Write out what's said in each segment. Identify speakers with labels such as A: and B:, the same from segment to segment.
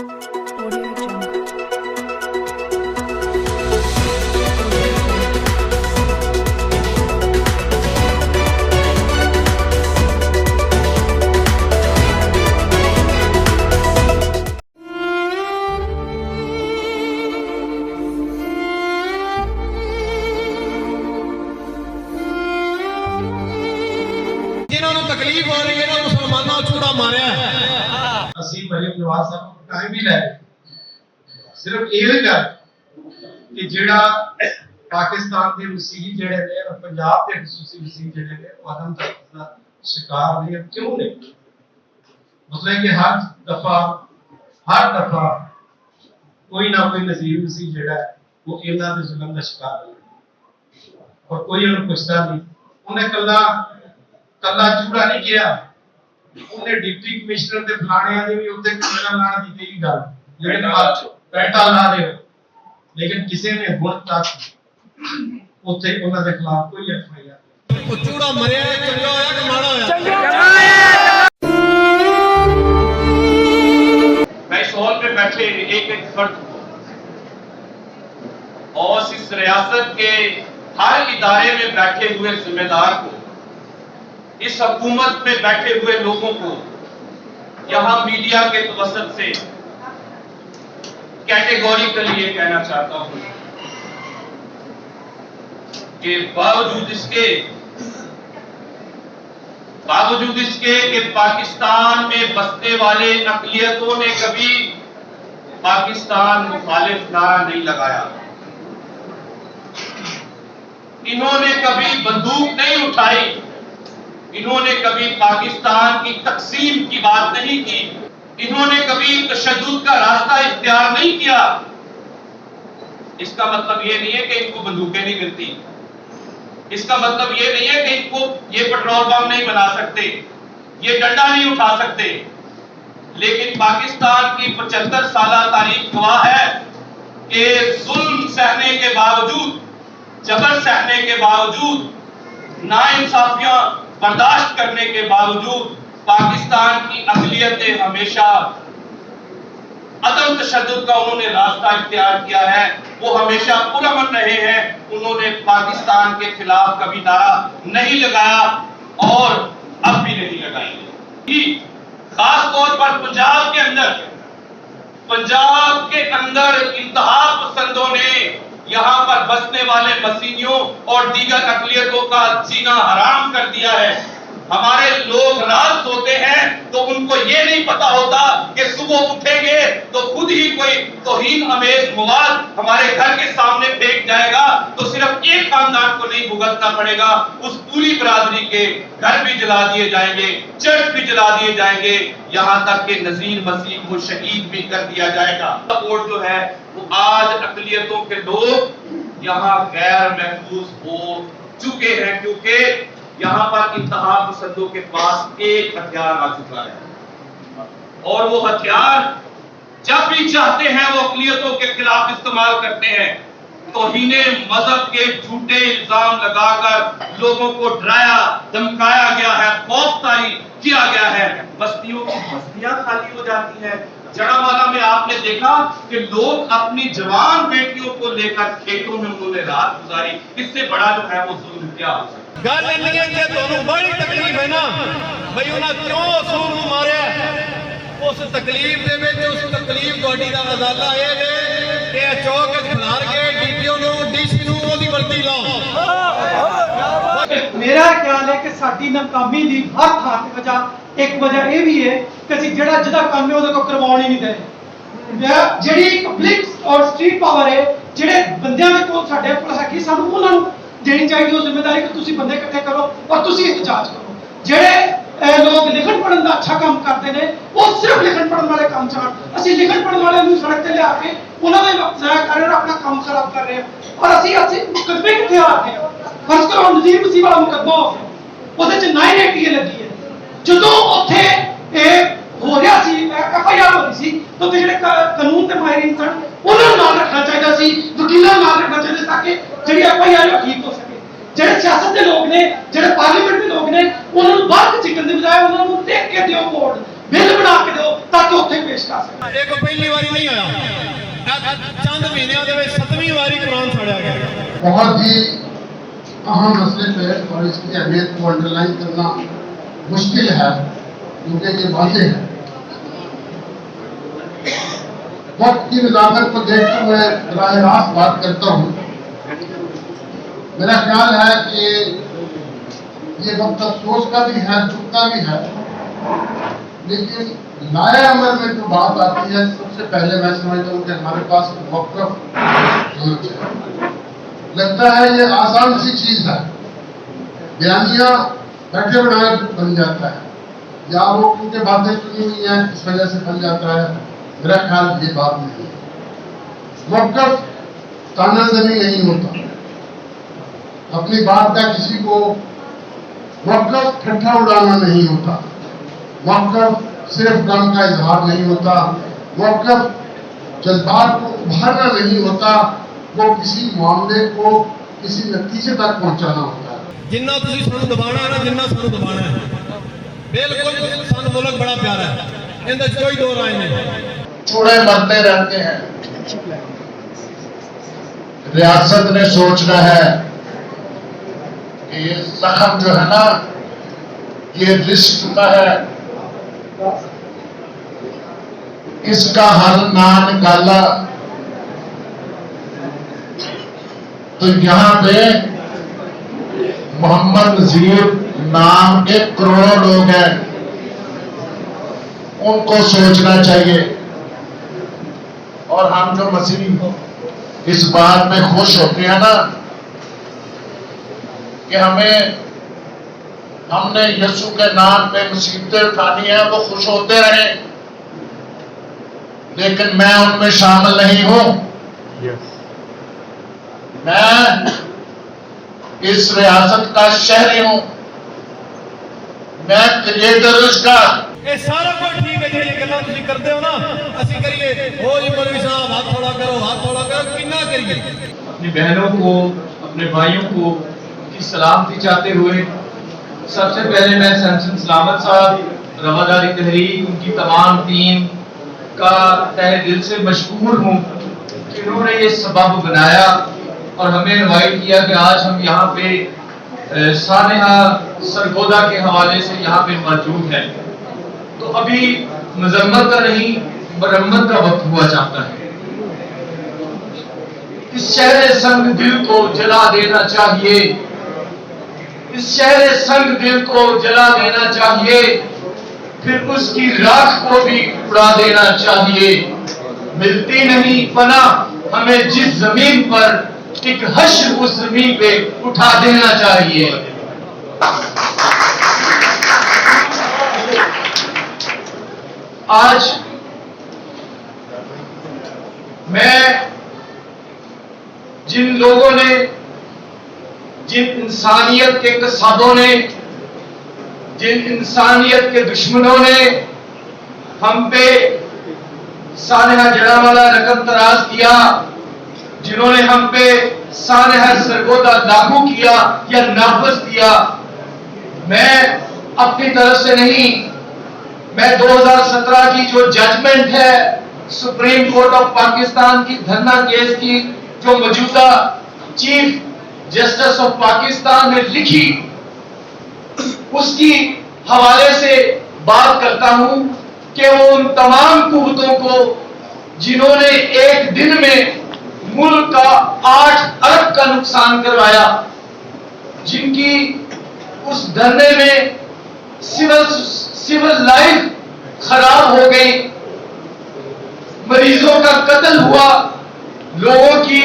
A: Audio Jungle.
B: जिन्होंने तकलीफ हो रही है ना मुसलमानों चूड़ा मारिया है
C: ਅਸੀਂ ਮਰੀਮ ਨਵਾਜ਼ ਸਾਹਿਬ ਨੂੰ ਟਾਈਮ ਵੀ ਲੈ ਸਿਰਫ ਇਹ ਗੱਲ ਕਿ ਜਿਹੜਾ ਪਾਕਿਸਤਾਨ ਦੇ ਮਸੀਹ ਜਿਹੜੇ ਨੇ ਔਰ ਪੰਜਾਬ ਦੇ ਖਸੂਸੀ ਮਸੀਹ ਜਿਹੜੇ ਨੇ ਉਹ ਆਦਮ ਦਾ ਸ਼ਿਕਾਰ ਨੇ ਕਿਉਂ ਨੇ ਮਤਲਬ ਕਿ ਹਰ ਦਫਾ ਕੋਈ ਨਾ ਕੋਈ ਨਜ਼ੀਰ ਮਸੀਹ ਜਿਹੜਾ ਹੈ ਉਹ ਇਹਨਾਂ ਦੇ ਜ਼ੁਲਮ ਦਾ ਸ਼ਿਕਾਰ ਹੈ ਔਰ ਕੋਈ ਉਹਨੂੰ ਪੁੱਛਦਾ ਨਹੀਂ ਉਹਨੇ ਕੱਲਾ ਚੂੜਾ नहीं किया ਉਹਨੇ ਡਿਪਟੀ ਕਮਿਸ਼ਨਰ ਦੇ ਫਲਾਣਿਆਂ ਦੇ ਵੀ ਉੱਤੇ ਕੈਮਰਾ ਲਾਣ ਦੀ ਕਹੀ ਗੱਲ ਲੇਕਿਨ ਬੈਠਾ ਲਾ ਦਿਓ ਲੇਕਿਨ ਕਿਸੇ ਨੇ ਹੁਣ ਤੱਕ ਉੱਥੇ ਉਹਨਾਂ ਦੇ ਖਿਲਾਫ ਕੋਈ ਐਫਆਈਆਰ
B: ਉਹ ਚੂੜਾ ਮਰਿਆ ਚੰਗਾ ਹੋਇਆ ਕਿ ਮਾੜਾ ਹੋਇਆ
D: मैं इस हॉल में बैठे एक फर्द और इस रियासत के हर इदारे में बैठे हुए जिम्मेदार को इस हुकूमत में बैठे हुए लोगों को यहां मीडिया के तवसत से कैटेगोरिकली ये कहना चाहता हूं कि बावजूद इसके कि पाकिस्तान में बसने वाले अक़लियतों ने कभी पाकिस्तान मुखालिफ नारा नहीं लगाया, इन्होंने कभी बंदूक नहीं उठाई, इन्होंने कभी पाकिस्तान की तकसीम की बात नहीं की, इन्होंने कभी तशद्दुद का रास्ता इख्तियार नहीं किया। इसका मतलब ये नहीं है कि इनको बंदूकें नहीं मिलती, इसका मतलब ये नहीं है कि इनको ये पेट्रोल बम नहीं बना सकते, ये डंडा नहीं उठा सकते, लेकिन पाकिस्तान की 75 साला तारीख गवाह है कि जुल्म सहने के बावजूद, जबर सहने के बावजूद, नाइंसाफियां बर्दाश्त करने के बावजूद पाकिस्तान की अक़लियतें हमेशा अदम तशद्दुद का उन्होंने रास्ता इख्तियार किया है, वो हमेशा पुरअमन रहे हैं, उन्होंने पाकिस्तान के खिलाफ कभी नारा नहीं लगाया और अब भी नहीं लगाएंगे। खास तौर पर पंजाब के अंदर इंतहा पसंदों ने यहाँ पर बसने वाले मसीहियों और दीगर अक़लियतों का जीना हराम कर दिया है। हमारे लोग रात सोते हैं तो उनको ये नहीं पता होता कि सुबह उठेंगे तो खुद ही कोई तौहीन अमेज मवाद हमारे घर के सामने फेंक जाएगा, तो सिर्फ एक खानदान को नहीं भुगतना पड़ेगा, उस पूरी बरादरी के घर भी जला दिए जाएंगे, चर्च भी जला दिए जाएंगे, यहाँ तक कि नज़ीर मसीह को शहीद भी कर दिया जाएगा। वोट जो है वो आज अक़लियतों के लोग यहाँ गैर महफूज हो चुके हैं, क्योंकि यहाँ पर इंतहा पसंदों के पास एक हथियार आ चुका है और वो हथियार जब भी चाहते हैं वो अक़लियतों के खिलाफ इस्तेमाल करते हैं। तौहीने मजहब के झूठे इल्जाम लगाकर लोगों को डराया धमकाया गया है, खौफताई किया गया है, बस्तियों की बस्तियां खाली हो जाती हैं। जड़ावाला में आपने देखा कि लोग अपनी जवान बेटियों को लेकर खेतों में उन्होंने रात गुजारी, इससे बड़ा जो है वो जुल्म क्या हो सकता है।
B: गल नहीं है कि ਤੁਹਾਨੂੰ ਬੜੀ ਤਕਲੀਫ ਹੈ ਨਾ ਬਈ ਉਹਨਾਂ ਕਿਉਂ ਅਸੂਲ ਨੂੰ ਮਾਰਿਆ, ਉਸ ਤਕਲੀਫ ਦੇ ਵਿੱਚ ਉਸ ਤਕਲੀਫ ਤੁਹਾਡੀ ਦਾ ਅਜ਼ਾਲਾ ਇਹ ਵੇ ਕਿ ਚੌਕ ਖਿਲਾਰ ਕੇ ਡੀਪੀਓ ਨੂੰ ਡੀਸੀ ਨੂੰ ਉਹਦੀ ਵਰਦੀ ਲਾਓ।
E: मेरा ख्याल है कि साडी नाकामी दी हर थां ते वजह एक वजह ये भी है कि ਅਸੀਂ ਜਿਹੜਾ ਜਿਹਦਾ ਕੰਮ ਹੈ ਉਹਦੇ ਕੋ ਕਰਵਾਉਣ ਹੀ ਨਹੀਂ ਦੇ। ਜਿਹੜੀ ਪਬਲਿਕ ਔਰ ਸਟਰੀਟ ਪਾਵਰ ਹੈ ਜਿਹੜੇ ਬੰਦਿਆਂ ਦੇ ਕੋਲ ਸਾਡੇ ਕੋਲ ਹੈਗੀ ਸਾਨੂੰ ਉਹਨਾਂ ਨੂੰ ਦੇਣੀ ਚਾਹੀਦੀ ਉਹ ਜ਼ਿੰਮੇਵਾਰੀ ਕਿ ਤੁਸੀਂ ਬੰਦੇ ਇਕੱਠੇ ਕਰੋ ਔਰ ਤੁਸੀਂ ਇhtਜਾਜ ਕਰੋ। ਜਿਹੜੇ ਲੋਕ ਲਿਖਣ ਪੜਨ ਦਾ ਅੱਛਾ ਕੰਮ ਕਰਦੇ ਨੇ ਉਹ ਸਿਰਫ ਲਿਖਣ ਪੜਨ ਵਾਲੇ ਕੰਮ ਚਾਹਣ, ਅਸੀਂ ਲਿਖਣ ਪੜਨ ਵਾਲਿਆਂ ਨੂੰ ਸੜਕ ਤੇ ਲਿਆ ਕੇ ਉਹਨਾਂ ਦਾ ਵਕਤ ਜ਼ਾਇਆ ਕਰ ਰਹੇ ਹਾਂ, ਆਪਣਾ ਕੰਮ ਖਰਾਬ ਕਰ ਰਹੇ ਹਾਂ ਔਰ ਅਸੀਂ ਮੁਕੱਦਮੇ ਕਿੱਥੇ ਆ ਰਹੇ ਹਾਂ। ਫਰਜ਼ ਕਰੋ ਨਜ਼ੀਰ ਮਸੀਹ ਵਾਲਾ ਮੁਕੱਦਮਾ ਉਹਦੇ ਚ 980 ਲੱਗੀ ਹੈ, ਜਦੋਂ ਉੱਥੇ ਇਹ ਹੋ ਰਿਹਾ ਸੀ ਐਫਆਈਆਰ ਹੋ ਰਹੀ ਸੀ ਤਾਂ ਜਿਹੜੇ ਕਾਨੂੰਨ ਤੇ ਮਾਹਿਰੀਨ ਸਨ ਉਹਨਾਂ ਨੂੰ ਨਾਲ ਰੱਖਣਾ ਚਾਹੀਦਾ ਸੀ, ਵਕੀਲਾਂ ਨੂੰ ਨਾਲ ਰੱਖਣਾ ਚਾਹੀਦਾ ਤਾਂ ਕਿ ਜਿਹੜੀ ਐਫਆਈਆਰ ਉਹ ਠੀਕ ਹੋ ਸਕੇ। ਜਿਹੜੇ ਸਿਆਸਤ ਦੇ ਲੋਕ ਨੇ ਜਿਹੜੇ ਪਾਰਲੀਮੈਂਟ ਦੇ ਲੋਕ ਨੇ ਉਹਨਾਂ ਨੂੰ ਬਾਹਰ ਚਿੱਟਣ ਦੀ ਬਜਾਏ ਉਹਨਾਂ ਨੂੰ ਦੇਖ ਕੇ ਦਿਓ ਵੋਟ ਬਿੱਲ ਬਣਾ ਕੇ ਦਿਓ ਤਾਂ ਕਿ ਉੱਥੇ ਪੇਸ਼ ਕਰ ਸਕਣ।
B: ਇਹ ਕੋਈ ਪਹਿਲੀ ਵਾਰੀ ਨਹੀਂ ਆਇਆ, ਚੰਦ ਮਹੀਨਿਆਂ ਦੇ ਵਿੱਚ 7ਵੀਂ ਵਾਰੀ ਕੁਰਾਨ ਸਾੜਿਆ ਗਿਆ।
A: बहुत ही अहम मसले पे और इसकी अहमियत को अंडरलाइन करना मुश्किल है क्योंकि ये वाज़ेह है। वक्त की नज़ाकत को देखते हुए बराह रास्त बात करता हूँ। मेरा ख्याल है कि ये वक्त अफसोस का भी है, दुख का भी है, लेकिन लाए अमल में जो बात आती है सबसे पहले मैं समझता हूँ कि हमारे पास मौक़िफ़ होना चाहिए। लगता है ये आसान सी चीज है, बयानिया बैठे बनाए बन जाता है, या वो क्योंकि बातें सुनी हुई हैं इस वजह से बन जाता है। मेरा ख्याल ये बात नहीं है। मौक़िफ़ तानाज़नी नहीं होता, अपनी बात का किसी को मौक़िफ़ ठट्ठा उड़ाना नहीं होता, मौक़िफ़ सिर्फ गम का इजहार नहीं होता, मौक़िफ़ जज्बात को उभारना नहीं होता, वो किसी मामले को किसी नतीजे तक पहुंचाना होता है।
B: जिन्ना तुसी सानू दबाना है ना, जिन्ना सानू दबाना है, बिल्कुल सानू मुल्क बड़ा प्यारा है, इनदे कोई दो राय नहीं।
F: चूड़े मरते रहते हैं। रियासत ने सोचना है कि ये जख्म जो है ना, ये रिस्क का है, इसका हल ना निकाला तो यहाँ पे मोहम्मद नजीर नाम के करोड़ों लोग हैं, उनको सोचना चाहिए। और हम जो मसीह इस बात में खुश होते हैं ना कि हमने यीशु के नाम पे मुसीबतें उठानी है, वो खुश होते रहे, लेकिन मैं उनमें शामिल नहीं हूं। मैं इस रियासत का शहरी हूं, मैं क्रिएटर उसका।
B: ये सारा कुछ ठीक है जी, गल्लां तुसीं करदे हो ना, असीं करिए ओ जी मौलवी साहब हाथ थोड़ा करो, हाथ थोड़ा करो, किन्ना करिए।
G: अपनी बहनों को, अपने भाइयों को की सलामती चाहते हुए सबसे पहले मैं सैमसन सलामत साहब, रवादारी तहरीक, उनकी तमाम टीम का तहे दिल से मशकूर हूँ कि उन्होंने ये सबब बनाया और हमें इनवाइट किया कि आज हम यहाँ पे सानेहा सरगोदा के हवाले से यहाँ पे मौजूद हैं। तो अभी मजम्मत का नहीं, मरम्मत का वक्त हुआ जाता है। इस शहर संग दिल को जला देना चाहिए, इस शहर संग दिल को जला देना चाहिए, फिर उसकी राख को भी उड़ा देना चाहिए। मिलती नहीं पनाह हमें जिस जमीन पर, एक हश्र उस जमीन पे उठा देना चाहिए। आज मैं जिन लोगों ने, जिन इंसानियत के कसाबों ने, जिन इंसानियत के दुश्मनों ने हम पे सानेहा जड़ावाला रकम तराज किया, जिन्होंने हम पे सानेहा सरगोदा लागू किया या नाफज किया, मैं अपनी तरफ से नहीं, मैं 2017 की जो जजमेंट है सुप्रीम कोर्ट ऑफ पाकिस्तान की धरना केस की, जो मौजूदा चीफ जस्टिस ऑफ पाकिस्तान ने लिखी, उसकी हवाले से बात करता हूं कि वो उन तमाम कुव्वतों को जिन्होंने एक दिन में मुल्क का 8 अरब का नुकसान करवाया, जिनकी उस धरने में सिविल लाइफ खराब हो गई, मरीजों का कत्ल हुआ, लोगों की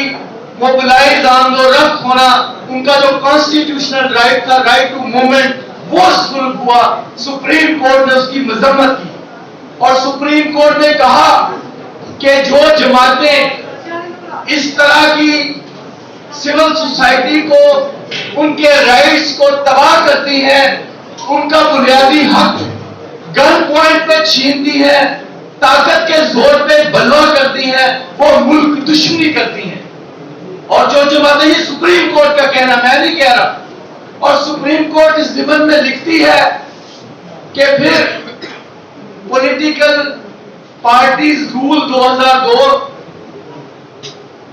G: मोबिलाइज आमदोरफ्त होना, उनका जो कॉन्स्टिट्यूशनल राइट था, राइट टू मूवमेंट, वो सुलभ हुआ। सुप्रीम कोर्ट ने उसकी मजम्मत की और सुप्रीम कोर्ट ने कहा कि जो जमातें इस तरह की सिविल सोसाइटी को, उनके राइट्स को तबाह करती हैं, उनका बुनियादी हक गन पॉइंट पे छीनती है, ताकत के जोर पे बलवा करती हैं, वो मुल्क की दुश्मनी करती हैं। और जो जमातें, ये सुप्रीम कोर्ट का कहना, मैं नहीं कह रहा, और सुप्रीम कोर्ट इस निबंध में लिखती है कि फिर पॉलिटिकल पार्टीज रूल 2002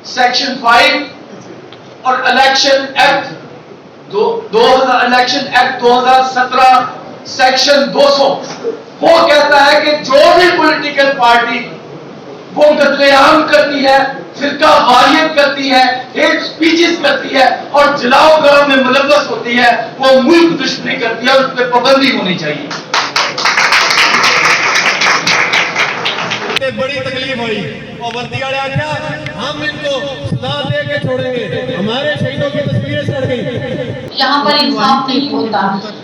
G: सेक्शन 5 और इलेक्शन एक्ट 2017 सेक्शन 200 वो कहता है कि जो भी पॉलिटिकल पार्टी वो कत्लेआम करती है, फिरका वारियत करती है, हेट स्पीचेस करती है और जलाओ गरम में मुलव्वस होती है, वो मुल्क दुश्मनी करती है और उस पर पाबंदी होनी चाहिए।
B: बड़ी तकलीफ हुई और वर्दी वाले आख्या हम इनको सजा दे के छोड़ेंगे, हमारे शहीदों की तस्वीरें सड़ गई।
H: यहाँ पर इंसाफ नहीं होता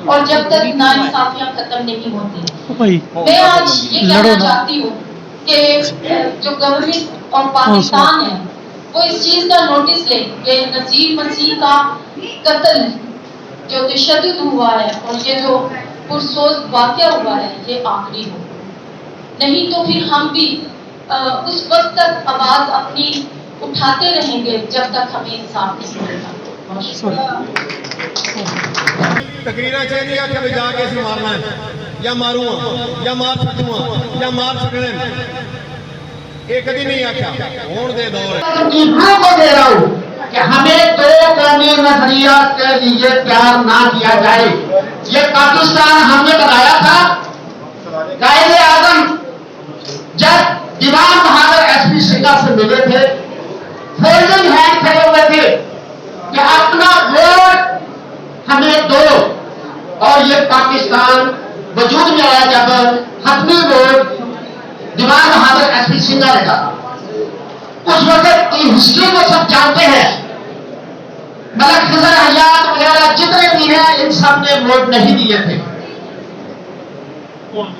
H: और जब तक नाइंसाफियां खत्म नहीं होती, मैं आज ये कहना चाहती हूँ कि जो गवर्नमेंट और पाकिस्तान है वो इस चीज का नोटिस ले कि नजीर मसीह का कत्ल जो तशद्दुद हुआ है और ये जो पुरसोज वाक़या हुआ है ये आखिरी हो, नहीं तो फिर हम भी उस वक्त तक आवाज अपनी उठाते रहेंगे जब तक हमें इंसाफ नहीं मिलेगा।
B: तकरीरा चाहिए कि मैं जाके इसे मारना है या मारूंगा या मार सकूंगा या मार सकने एक कभी नहीं आख्या होड़ दे दौर
I: को दे रहा हूं कि हमें दो कौमी नजरिया के लिए प्यार ना किया जाए। ये पाकिस्तान हमने बताया था। कायदे आजम जब दीवान बहादुर एसपी सिंघा से मिले थे, फोल्डिंग हैंड खड़े हुए थे कि अपना वोट हमें दो, और ये पाकिस्तान वजूद में आया जब हतमी वोट दीवान बहादुर एसपी सिंघा ने कहा। उस वक्त की हिस्ट्री को सब जानते हैं। मलक खिजर हयात वगैरह जितने भी हैं इन सब ने वोट नहीं दिए थे।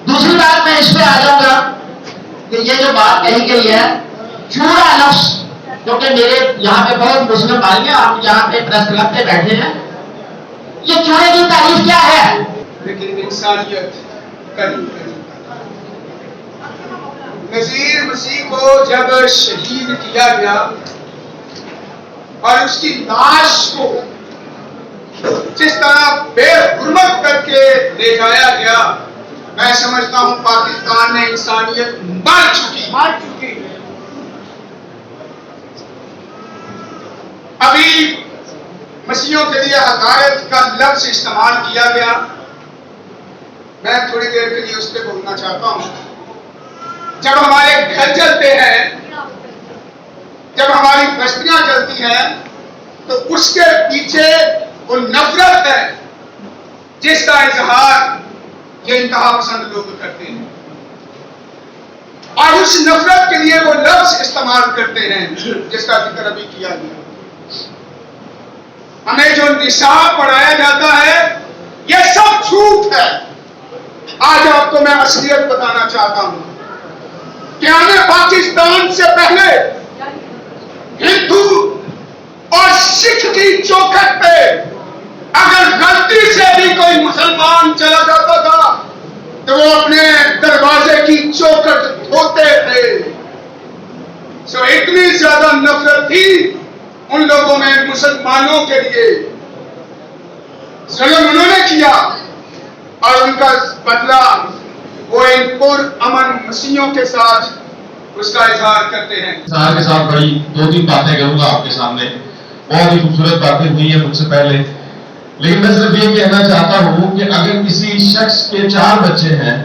I: दूसरी बात मैं इस पे आ जाऊंगा कि ये जो बात कही गई है चूड़ा लफ्ज, क्योंकि मेरे यहाँ पे बहुत मुस्लिम भाई हैं, हम यहाँ पे प्रेस क्लब पे बैठे हैं, ये चूड़े की तारीफ क्या है?
J: लेकिन इंसानियत करीब नजीर मसीह को जब शहीद किया गया और उसकी लाश को जिस तरह बेहुर्मत करके ले जाया गया, मैं समझता हूं पाकिस्तान में इंसानियत मर चुकी। अभी मसीहों के लिए हकायत का लफ्ज इस्तेमाल किया गया, मैं थोड़ी देर के लिए उस पर बोलना चाहता हूं। जब हमारे घर जलते हैं, जब हमारी बस्तियां जलती हैं, तो उसके पीछे वो नफरत है जिसका इजहार ये इंतहा पसंद लोग करते हैं और उस नफरत के लिए वो लफ्ज इस्तेमाल करते हैं जिसका जिक्र अभी किया गया। हमें जो निसाब पढ़ाया जाता है ये सब झूठ है। आज आपको मैं असलियत बताना चाहता हूं कि हमें पाकिस्तान से पहले हिंदू और सिख की चौखट पे अगर गलती से भी कोई मुसलमान चला जाता था तो वो अपने दरवाजे की चौखट धोते थे। सो इतनी ज्यादा नफरत थी उन लोगों में मुसलमानों के लिए। जुल्म उन्होंने किया और उनका बदला वो इन पुरअमन मसीहों के साथ उसका इजहार करते हैं।
F: के साथ बड़ी दो तीन बातें करूंगा आपके सामने। बहुत ही खूबसूरत बातें हुई है मुझसे पहले, लेकिन मैं सिर्फ ये कहना चाहता हूं कि अगर किसी शख्स के 4 बच्चे हैं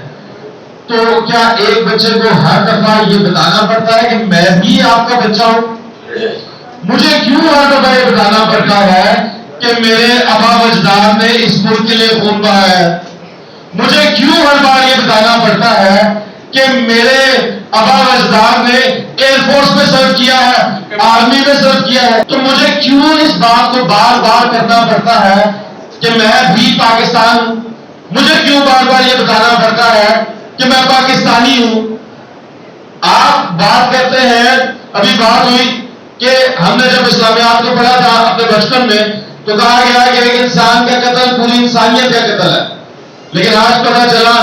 F: तो क्या एक बच्चे को हर दफा ये बताना पड़ता है कि मैं भी आपका बच्चा हूं? मुझे क्यों हर दफा ये बताना पड़ता है कि मेरे अबा अजदाद ने इस मुल्क के लिए खून बहाया है? मुझे क्यों हर बार ये बताना पड़ता है कि मेरे अबा अजदाद ने एयरफोर्स में सर्व किया है, आर्मी में सर्व किया है? तो मुझे क्यों इस बात को बार बार करना पड़ता है कि मैं भी पाकिस्तान हूं? मुझे क्यों बार बार ये बताना पड़ता है कि मैं पाकिस्तानी हूं? आप बात करते हैं, अभी बात हुई कि हमने जब इस्लामियात को पढ़ा था अपने बचपन में तो कहा गया कि एक इंसान का कत्ल पूरी इंसानियत का कत्ल है, लेकिन आज पता चला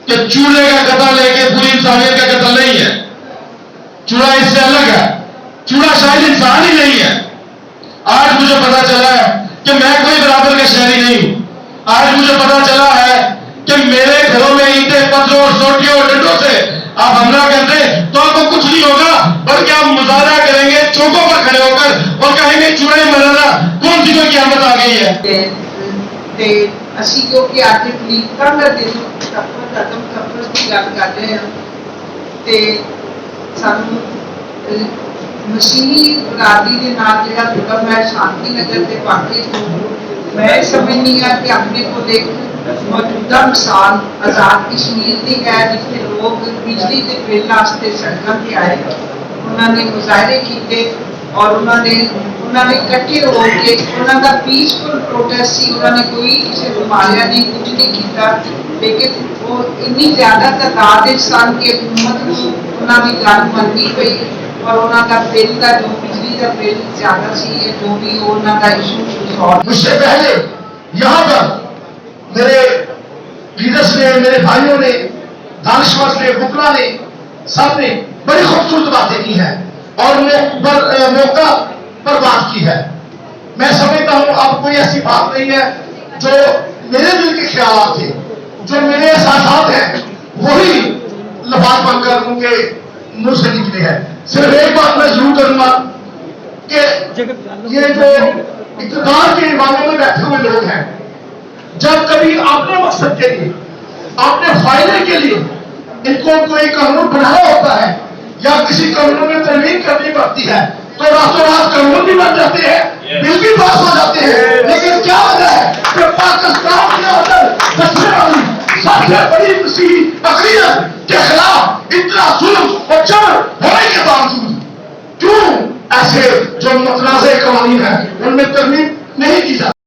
F: कि चूल्हे का कत्ल लेके पूरी इंसानियत का कत्ल नहीं है। चूल्हा इससे अलग है, चूल्हा शायद इंसान ही नहीं है। आज मुझे पता चला है कि मैं कोई बराबर का शहरी नहीं हूं। आज मुझे पता चला है कि मेरे घरों में ईंटें पत्थरों और सोटियों और डंडों से आप हमला करते तो आपको कुछ नहीं होगा, बल्कि आप मुजाहरा करेंगे चौकों पर खड़े होकर और कहेंगे चुनाई मनाना कौन सी कोई क़यामत आ गई है।
K: ਤੇ ਅਸੀਂ ਕਿਉਂਕਿ ਅੱਜ ਪਲੀਤਾਂ ਦਾ ਦਿਨ ਖਤਮ ਦੀ ਗੱਲ ਕਰ ਰਹੇ ਹਾਂ ਤੇ ਸਾਨੂੰ ਮਸੀਹੀ ਬਰਾਦਰੀ ਦੇ ਨਾਲ ਜਿਹੜਾ ਹੁਕਮ ਹੈ ਸ਼ਾਂਤੀ ਨਗਰ ਦੇ ਵਾਕਈ ਤੋਂ ਮੈਂ ਸਮਝਦੀ ਹਾਂ ਕਿ ਆਪਣੇ ਕੋਲ ਇੱਕ ਮੌਜੂਦਾ ਮਿਸਾਲ ਆਜ਼ਾਦ ਕਸ਼ਮੀਰ ਦੀ ਹੈ ਜਿੱਥੇ ਲੋਕ ਬਿਜਲੀ ਦੇ ਬਿੱਲ ਵਾਸਤੇ ਸੜਕਾਂ ਤੇ ਆਏ, ਉਹਨਾਂ ਨੇ ਮੁਜ਼ਾਹਰੇ ਕੀਤੇ ਔਰ ਉਹਨਾਂ ਨੇ ਇਕੱਠੇ ਹੋ ਕੇ ਉਹਨਾਂ ਦਾ ਪੀਸਫੁਲ ਪ੍ਰੋਟੈਸਟ ਸੀ, ਉਹਨਾਂ ਨੇ ਕੋਈ ਕਿਸੇ ਨੂੰ ਮਾਰਿਆ ਨਹੀਂ, ਕੁਝ ਨਹੀਂ ਕੀਤਾ, ਲੇਕਿਨ ਉਹ ਇੰਨੀ ਜ਼ਿਆਦਾ ਤਾਦਾਦ ਵਿੱਚ ਸਨ ਕਿ ਹਕੂਮਤ ਨੂੰ ਉਹਨਾਂ ਦੀ ਗੱਲ ਮੰਨਣੀ ਪਈ ਔਰ ਉਹਨਾਂ ਦਾ ਬਿੱਲ ਦਾ ਜੋ ਬਿਜਲੀ ਦਾ ਬਿੱਲ ਜ਼ਿਆਦਾ ਸੀ ਇਹ ਜੋ ਵੀ ਉਹਨਾਂ ਦਾ ਇਸ਼ੂ ਸॉल्व।
A: मुझसे पहले यहाँ पर मेरे लीडर्स ने, मेरे भाइयों ने, दानिशवर ने, बुकरा ने, सब ने बड़ी खूबसूरत बातें की हैं और मौका पर बात की है। मैं समझता हूँ अब कोई ऐसी बात नहीं है जो मेरे दिल के ख्याल थे, जो मेरे एहसास हैं वही लफाज बनकर उनके मुंह से निकले हैं। सिर्फ एक बात मैं जरूर करूंगा कि ये जो इक़्तिदार के इमामों में बैठे हुए लोग हैं, जब कभी अपने मकसद के लिए, अपने फायदे के लिए इनको कोई कानून बनाना होता है या किसी कानून में तरमीम करनी पड़ती है तो रातों रात कानून भी बन जाते हैं, बिल भी पास हो जाते हैं, लेकिन क्या वजह है कि पाकिस्तान के अंदर बसने वाली सबसे बड़ी मसीह अक़लियत के खिलाफ इतना जुल्म और जबर होने के बावजूद क्यों ऐसे जो मुतनाज़ क़वानीन हैं उनमें तरमीम नहीं की जाती।